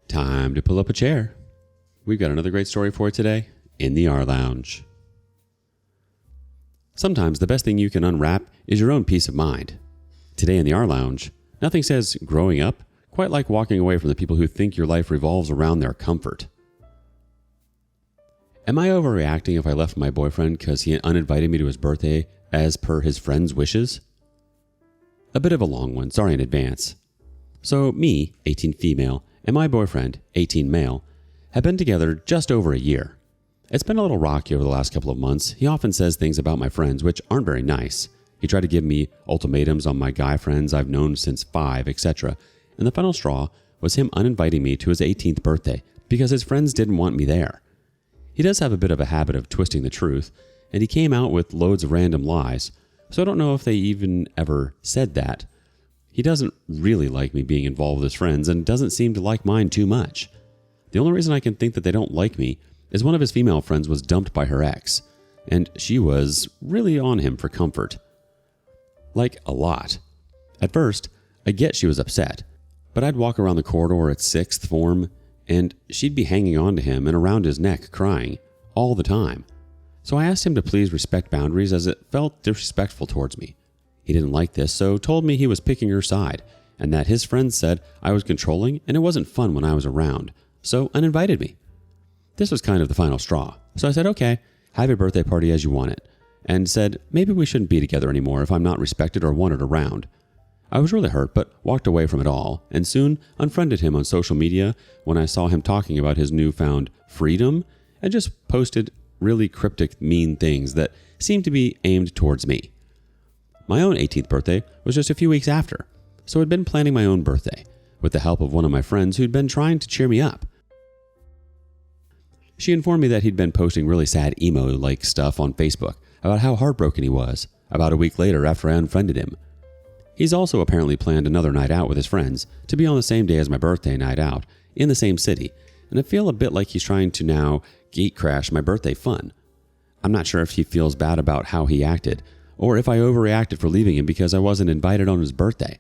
Time to pull up a chair. We've got another great story for you today in the rLounge. Sometimes the best thing you can unwrap is your own peace of mind. Today in the rLounge, nothing says growing up quite like walking away from the people who think your life revolves around their comfort. Am I overreacting if I left my boyfriend because he uninvited me to his birthday as per his friend's wishes? A bit of a long one, sorry in advance. So me, 18 female, and my boyfriend, 18 male, have been together just over a year. It's been a little rocky over the last couple of months. He often says things about my friends which aren't very nice. He tried to give me ultimatums on my guy friends I've known since 5, etc. And the final straw was him uninviting me to his 18th birthday because his friends didn't want me there. He does have a bit of a habit of twisting the truth, and he came out with loads of random lies, so I don't know if they even ever said that. He doesn't really like me being involved with his friends and doesn't seem to like mine too much. The only reason I can think that they don't like me is one of his female friends was dumped by her ex, and she was really on him for comfort. Like, a lot. At first, I get she was upset, but I'd walk around the corridor at 6th form, and she'd be hanging on to him and around his neck crying, all the time. So I asked him to please respect boundaries as it felt disrespectful towards me. He didn't like this, so told me he was picking her side, and that his friends said I was controlling and it wasn't fun when I was around, so uninvited me. This was kind of the final straw, so I said, okay, have your birthday party as you want it, and said maybe we shouldn't be together anymore if I'm not respected or wanted around. I was really hurt, but walked away from it all, and soon unfriended him on social media when I saw him talking about his newfound freedom, and just posted really cryptic, mean things that seemed to be aimed towards me. My own 18th birthday was just a few weeks after, so I'd been planning my own birthday, with the help of one of my friends who'd been trying to cheer me up. She informed me that he'd been posting really sad emo-like stuff on Facebook about how heartbroken he was, about a week later after I unfriended him. He's also apparently planned another night out with his friends to be on the same day as my birthday night out, in the same city, and I feel a bit like he's trying to now gatecrash my birthday fun. I'm not sure if he feels bad about how he acted, or if I overreacted for leaving him because I wasn't invited on his birthday.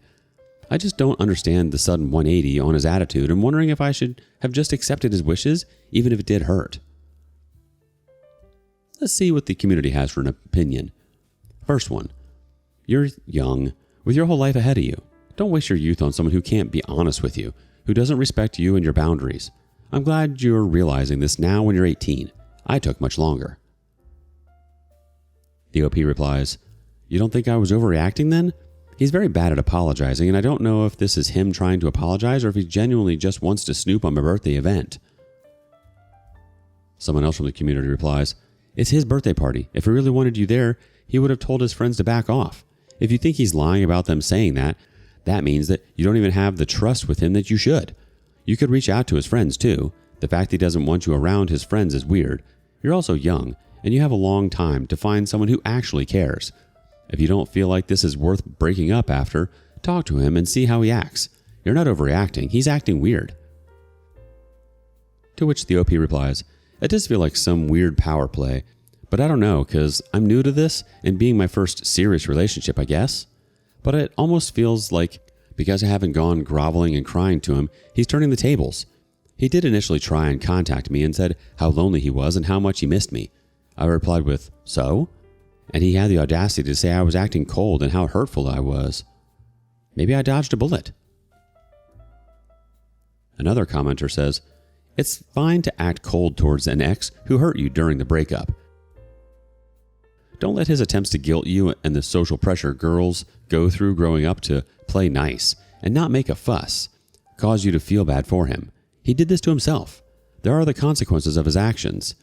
I just don't understand the sudden 180 on his attitude and wondering if I should have just accepted his wishes, even if it did hurt. Let's see what the community has for an opinion. First one. You're young, with your whole life ahead of you. Don't waste your youth on someone who can't be honest with you, who doesn't respect you and your boundaries. I'm glad you're realizing this now when you're 18. I took much longer. The OP replies, you don't think I was overreacting then? He's very bad at apologizing, and I don't know if this is him trying to apologize or if he genuinely just wants to snoop on my birthday event. Someone else from the community replies, it's his birthday party. If he really wanted you there, he would have told his friends to back off. If you think he's lying about them saying that, that means that you don't even have the trust with him that you should. You could reach out to his friends too. The fact he doesn't want you around his friends is weird. You're also young, and you have a long time to find someone who actually cares. If you don't feel like this is worth breaking up after, talk to him and see how he acts. You're not overreacting, he's acting weird. To which the OP replies, it does feel like some weird power play, but I don't know because I'm new to this and being my first serious relationship, I guess. But it almost feels like because I haven't gone groveling and crying to him, he's turning the tables. He did initially try and contact me and said how lonely he was and how much he missed me. I replied with, so? And he had the audacity to say I was acting cold and how hurtful I was. Maybe I dodged a bullet. Another commenter says, it's fine to act cold towards an ex who hurt you during the breakup. Don't let his attempts to guilt you and the social pressure girls go through growing up to play nice and not make a fuss cause you to feel bad for him. He did this to himself. There are the consequences of his actions.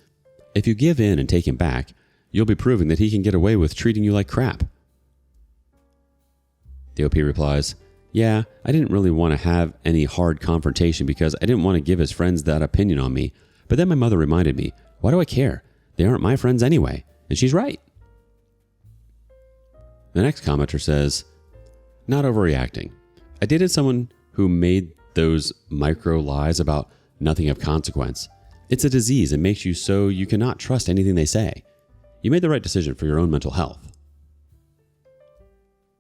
If you give in and take him back, you'll be proving that he can get away with treating you like crap. The OP replies, yeah, I didn't really want to have any hard confrontation because I didn't want to give his friends that opinion on me. But then my mother reminded me, why do I care? They aren't my friends anyway. And she's right. The next commenter says, not overreacting. I dated someone who made those micro lies about nothing of consequence. It's a disease and makes you so you cannot trust anything they say. You made the right decision for your own mental health.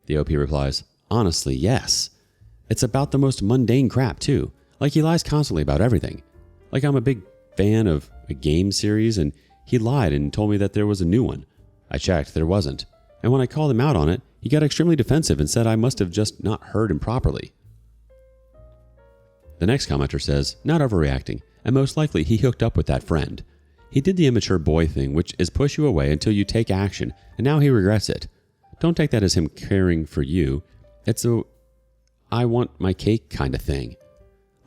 The OP replies, honestly, yes. It's about the most mundane crap too. Like he lies constantly about everything. Like I'm a big fan of a game series and he lied and told me that there was a new one. I checked, there wasn't. And when I called him out on it, he got extremely defensive and said I must have just not heard him properly. The next commenter says, not overreacting, and most likely he hooked up with that friend. He did the immature boy thing, which is push you away until you take action, and now he regrets it. Don't take that as him caring for you. It's a I want my cake kind of thing.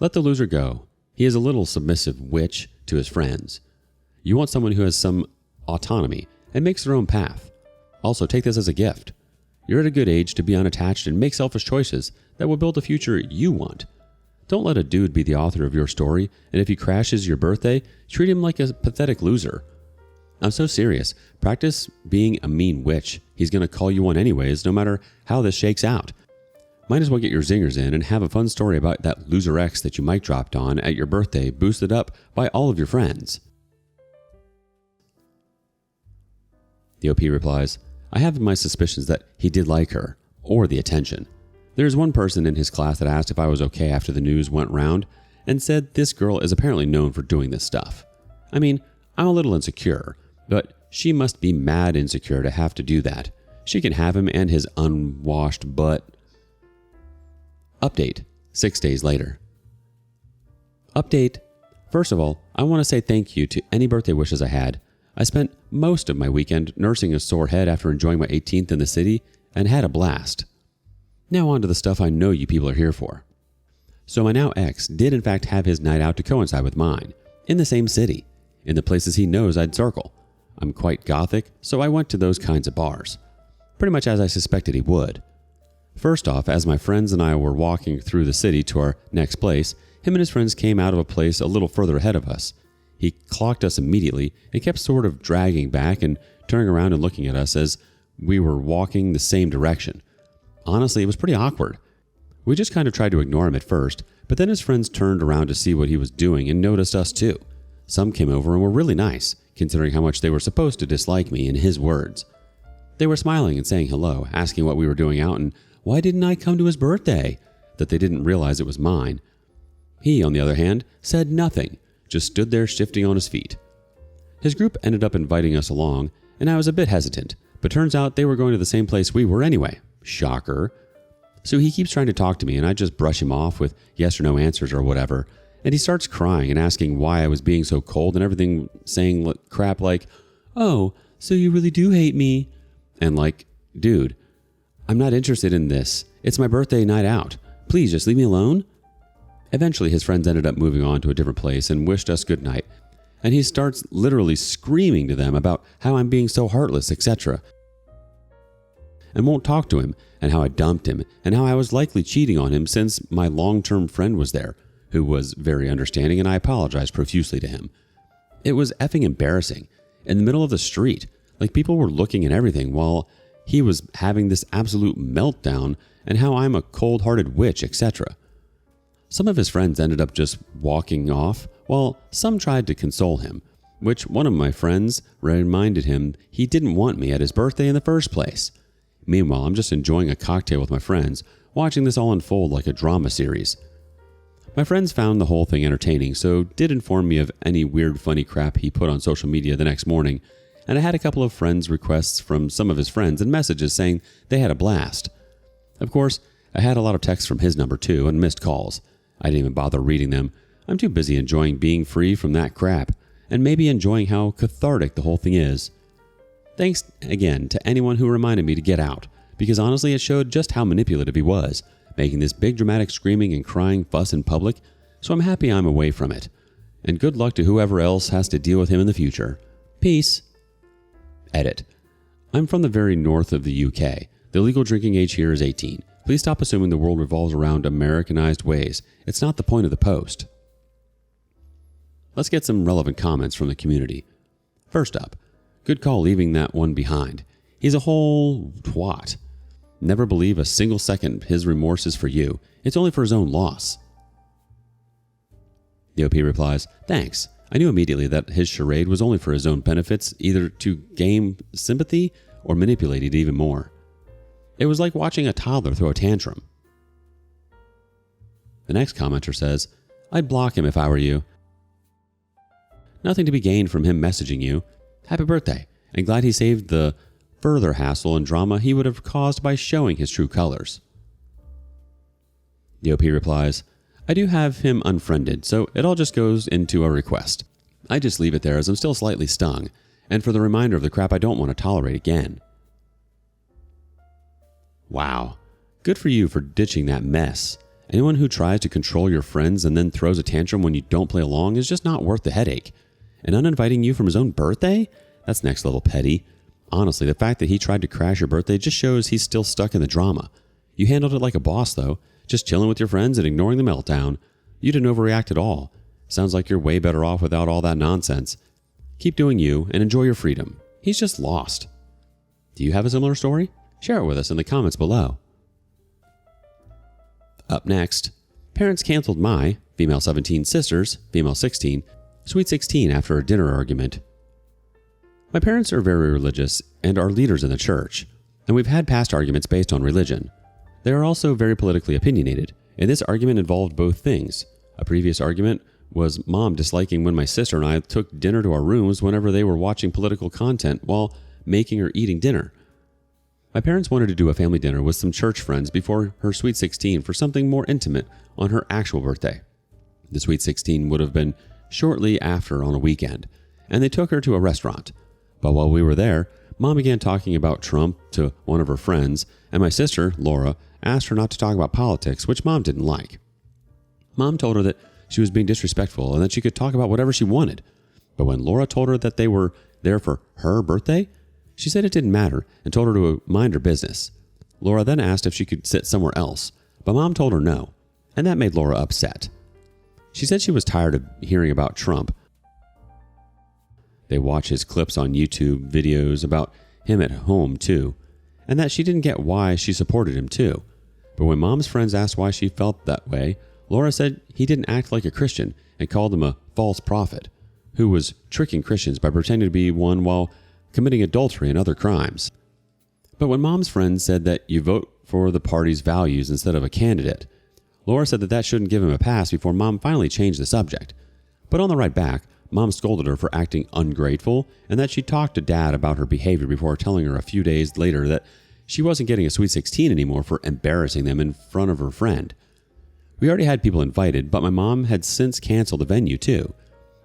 Let the loser go. He is a little submissive witch to his friends. You want someone who has some autonomy and makes their own path. Also, take this as a gift. You're at a good age to be unattached and make selfish choices that will build a future you want. Don't let a dude be the author of your story, and if he crashes your birthday, treat him like a pathetic loser. I'm so serious. Practice being a mean witch. He's going to call you one anyways, no matter how this shakes out. Might as well get your zingers in and have a fun story about that loser ex that you mic dropped on at your birthday, boosted up by all of your friends. The OP replies, I have my suspicions that he did like her, or the attention. There's one person in his class that asked if I was okay after the news went round, and said this girl is apparently known for doing this stuff. I mean, I'm a little insecure, but she must be mad insecure to have to do that. She can have him and his unwashed butt. Update, 6 days later. Update. First of all, I want to say thank you to any birthday wishes I had. I spent most of my weekend nursing a sore head after enjoying my 18th in the city and had a blast. Now on to the stuff I know you people are here for. So my now ex did in fact have his night out to coincide with mine, in the same city, in the places he knows I'd circle. I'm quite gothic, so I went to those kinds of bars. Pretty much as I suspected he would. First off, as my friends and I were walking through the city to our next place, him and his friends came out of a place a little further ahead of us. He clocked us immediately and kept sort of dragging back and turning around and looking at us as we were walking the same direction. Honestly, it was pretty awkward. We just kind of tried to ignore him at first, but then his friends turned around to see what he was doing and noticed us too. Some came over and were really nice, considering how much they were supposed to dislike me in his words. They were smiling and saying hello, asking what we were doing out and why didn't I come to his birthday, that they didn't realize it was mine. He, on the other hand, said nothing, just stood there shifting on his feet. His group ended up inviting us along, and I was a bit hesitant, but turns out they were going to the same place we were anyway. Shocker. So he keeps trying to talk to me and I just brush him off with yes or no answers or whatever, and he starts crying and asking why I was being so cold and everything, saying crap like, oh, so you really do hate me? And like, dude, I'm not interested in this. It's my birthday night out. Please just leave me alone. Eventually his friends ended up moving on to a different place and wished us good night, and he starts literally screaming to them about how I'm being so heartless, etc. and won't talk to him, and how I dumped him, and how I was likely cheating on him since my long-term friend was there, who was very understanding, and I apologized profusely to him. It was effing embarrassing, in the middle of the street, like people were looking at everything while he was having this absolute meltdown, and how I'm a cold-hearted witch, etc. Some of his friends ended up just walking off, while some tried to console him, which one of my friends reminded him he didn't want me at his birthday in the first place. Meanwhile, I'm just enjoying a cocktail with my friends, watching this all unfold like a drama series. My friends found the whole thing entertaining, so did inform me of any weird funny crap he put on social media the next morning, and I had a couple of friends' requests from some of his friends and messages saying they had a blast. Of course, I had a lot of texts from his number too and missed calls. I didn't even bother reading them. I'm too busy enjoying being free from that crap, and maybe enjoying how cathartic the whole thing is. Thanks again to anyone who reminded me to get out, because honestly it showed just how manipulative he was, making this big dramatic screaming and crying fuss in public, so I'm happy I'm away from it. And good luck to whoever else has to deal with him in the future. Peace. Edit. I'm from the very north of the UK. The legal drinking age here is 18. Please stop assuming the world revolves around Americanized ways. It's not the point of the post. Let's get some relevant comments from the community. First up, good call leaving that one behind. He's a whole twat. Never believe a single second his remorse is for you. It's only for his own loss. The OP replies, thanks. I knew immediately that his charade was only for his own benefits, either to gain sympathy or manipulate it even more. It was like watching a toddler throw a tantrum. The next commenter says, I'd block him if I were you. Nothing to be gained from him messaging you. Happy birthday, and glad he saved the further hassle and drama he would have caused by showing his true colors. The OP replies, I do have him unfriended, so it all just goes into a request. I just leave it there as I'm still slightly stung, and for the reminder of the crap I don't want to tolerate again. Wow. Good for you for ditching that mess. Anyone who tries to control your friends and then throws a tantrum when you don't play along is just not worth the headache. And uninviting you from his own birthday? That's next level petty. Honestly, the fact that he tried to crash your birthday just shows he's still stuck in the drama. You handled it like a boss, though, just chilling with your friends and ignoring the meltdown. You didn't overreact at all. Sounds like you're way better off without all that nonsense. Keep doing you and enjoy your freedom. He's just lost. Do you have a similar story? Share it with us in the comments below. Up next, parents canceled my, female 17, sister's, female 16, sweet 16 after a dinner argument. My parents are very religious and are leaders in the church, and we've had past arguments based on religion. They are also very politically opinionated, and this argument involved both things. A previous argument was Mom disliking when my sister and I took dinner to our rooms whenever they were watching political content while making or eating dinner. My parents wanted to do a family dinner with some church friends before her sweet 16 for something more intimate on her actual birthday. The sweet 16 would have been shortly after on a weekend, and they took her to a restaurant. But while we were there, Mom began talking about Trump to one of her friends, and my sister, Laura, asked her not to talk about politics, which Mom didn't like. Mom told her that she was being disrespectful and that she could talk about whatever she wanted. But when Laura told her that they were there for her birthday, she said it didn't matter and told her to mind her business. Laura then asked if she could sit somewhere else, but Mom told her no, and that made Laura upset. She said she was tired of hearing about Trump. They watch his clips on YouTube videos about him at home too, and that she didn't get why she supported him too. But when Mom's friends asked why she felt that way, Laura said he didn't act like a Christian and called him a false prophet, who was tricking Christians by pretending to be one while committing adultery and other crimes. But when Mom's friends said that you vote for the party's values instead of a candidate, Laura said that shouldn't give him a pass before Mom finally changed the subject. But on the right back, Mom scolded her for acting ungrateful and that she talked to Dad about her behavior before telling her a few days later that she wasn't getting a sweet 16 anymore for embarrassing them in front of her friend. We already had people invited, but my mom had since canceled the venue too.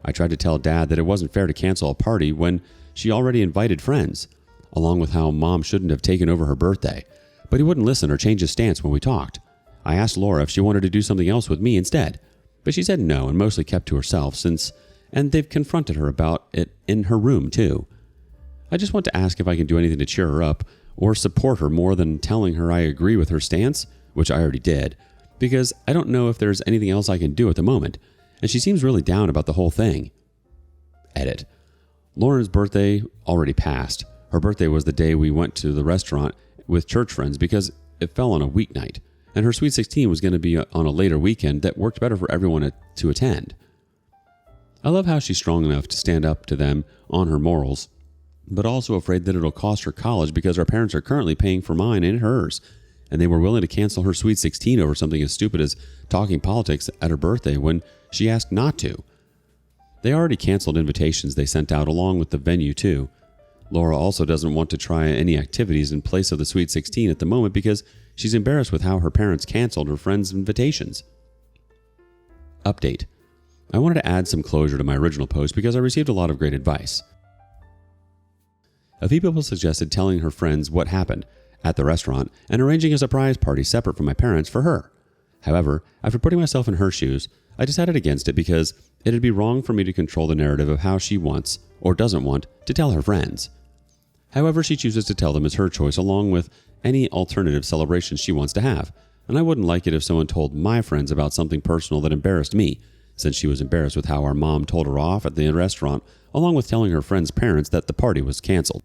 I tried to tell Dad that it wasn't fair to cancel a party when she already invited friends, along with how Mom shouldn't have taken over her birthday, but he wouldn't listen or change his stance when we talked. I asked Laura if she wanted to do something else with me instead, but she said no and mostly kept to herself and they've confronted her about it in her room too. I just want to ask if I can do anything to cheer her up or support her more than telling her I agree with her stance, which I already did, because I don't know if there's anything else I can do at the moment, and she seems really down about the whole thing. Edit. Lauren's birthday already passed. Her birthday was the day we went to the restaurant with church friends because it fell on a weeknight, and her sweet 16 was going to be on a later weekend that worked better for everyone to attend. I love how she's strong enough to stand up to them on her morals, but also afraid that it'll cost her college because our parents are currently paying for mine and hers, and they were willing to cancel her sweet 16 over something as stupid as talking politics at her birthday when she asked not to. They already canceled invitations they sent out along with the venue too. Laura also doesn't want to try any activities in place of the sweet 16 at the moment because she's embarrassed with how her parents canceled her friends' invitations. Update. I wanted to add some closure to my original post because I received a lot of great advice. A few people suggested telling her friends what happened at the restaurant and arranging a surprise party separate from my parents for her. However, after putting myself in her shoes, I decided against it because it'd be wrong for me to control the narrative of how she wants, or doesn't want, to tell her friends. However she chooses to tell them is her choice along with any alternative celebrations she wants to have, and I wouldn't like it if someone told my friends about something personal that embarrassed me, since she was embarrassed with how our mom told her off at the restaurant, along with telling her friends' parents that the party was canceled.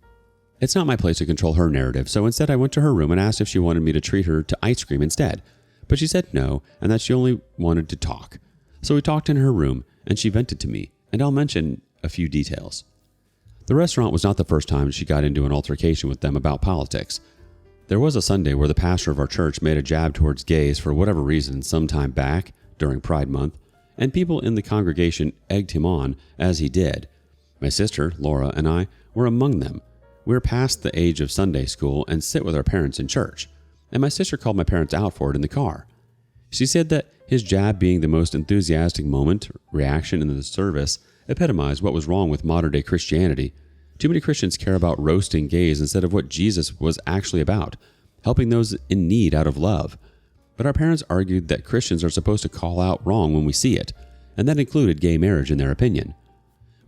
It's not my place to control her narrative, so instead I went to her room and asked if she wanted me to treat her to ice cream instead, but she said no and that she only wanted to talk. So we talked in her room and she vented to me, and I'll mention a few details. The restaurant was not the first time she got into an altercation with them about politics. There was a Sunday where the pastor of our church made a jab towards gays for whatever reason some time back during Pride Month, and people in the congregation egged him on as he did. My sister, Laura, and I were among them. We were past the age of Sunday school and sit with our parents in church, and my sister called my parents out for it in the car. She said that his jab being the most enthusiastic reaction in the service epitomized what was wrong with modern-day Christianity. Too many Christians care about roasting gays instead of what Jesus was actually about, helping those in need out of love. But our parents argued that Christians are supposed to call out wrong when we see it, and that included gay marriage in their opinion.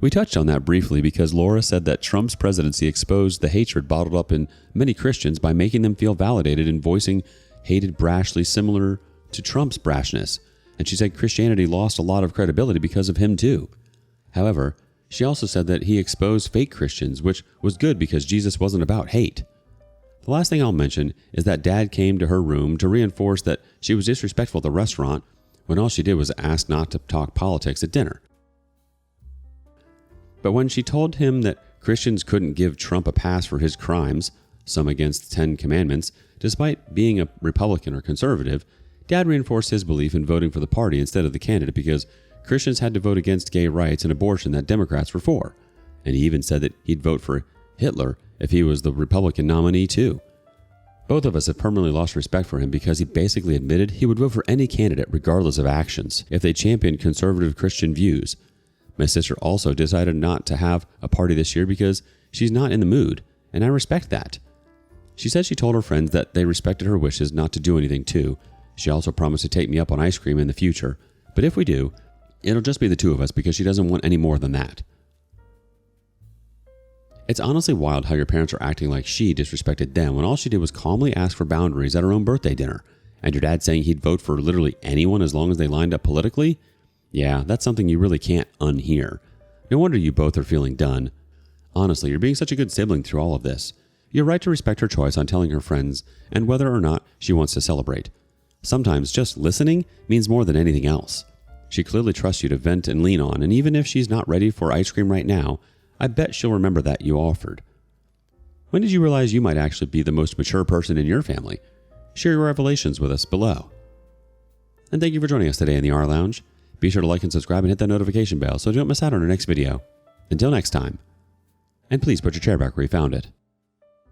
We touched on that briefly because Laura said that Trump's presidency exposed the hatred bottled up in many Christians by making them feel validated in voicing hated brashly similar to Trump's brashness, and she said Christianity lost a lot of credibility because of him too. However, she also said that he exposed fake Christians, which was good because Jesus wasn't about hate. The last thing I'll mention is that Dad came to her room to reinforce that she was disrespectful at the restaurant when all she did was ask not to talk politics at dinner. But when she told him that Christians couldn't give Trump a pass for his crimes, some against the 10 Commandments, despite being a Republican or conservative, Dad reinforced his belief in voting for the party instead of the candidate because Christians had to vote against gay rights and abortion that Democrats were for. And he even said that he'd vote for Hitler if he was the Republican nominee too. Both of us have permanently lost respect for him because he basically admitted he would vote for any candidate regardless of actions if they championed conservative Christian views. My sister also decided not to have a party this year because she's not in the mood, and I respect that. She said she told her friends that they respected her wishes not to do anything too. She also promised to take me up on ice cream in the future, but if we do, it'll just be the two of us because she doesn't want any more than that. It's honestly wild how your parents are acting like she disrespected them when all she did was calmly ask for boundaries at her own birthday dinner, and your dad saying he'd vote for literally anyone as long as they lined up politically? Yeah, that's something you really can't unhear. No wonder you both are feeling done. Honestly, you're being such a good sibling through all of this. You're right to respect her choice on telling her friends and whether or not she wants to celebrate. Sometimes just listening means more than anything else. She clearly trusts you to vent and lean on, and even if she's not ready for ice cream right now, I bet she'll remember that you offered. When did you realize you might actually be the most mature person in your family? Share your revelations with us below. And thank you for joining us today in the rLounge. Be sure to like and subscribe and hit that notification bell so you don't miss out on our next video. Until next time. And please put your chair back where you found it.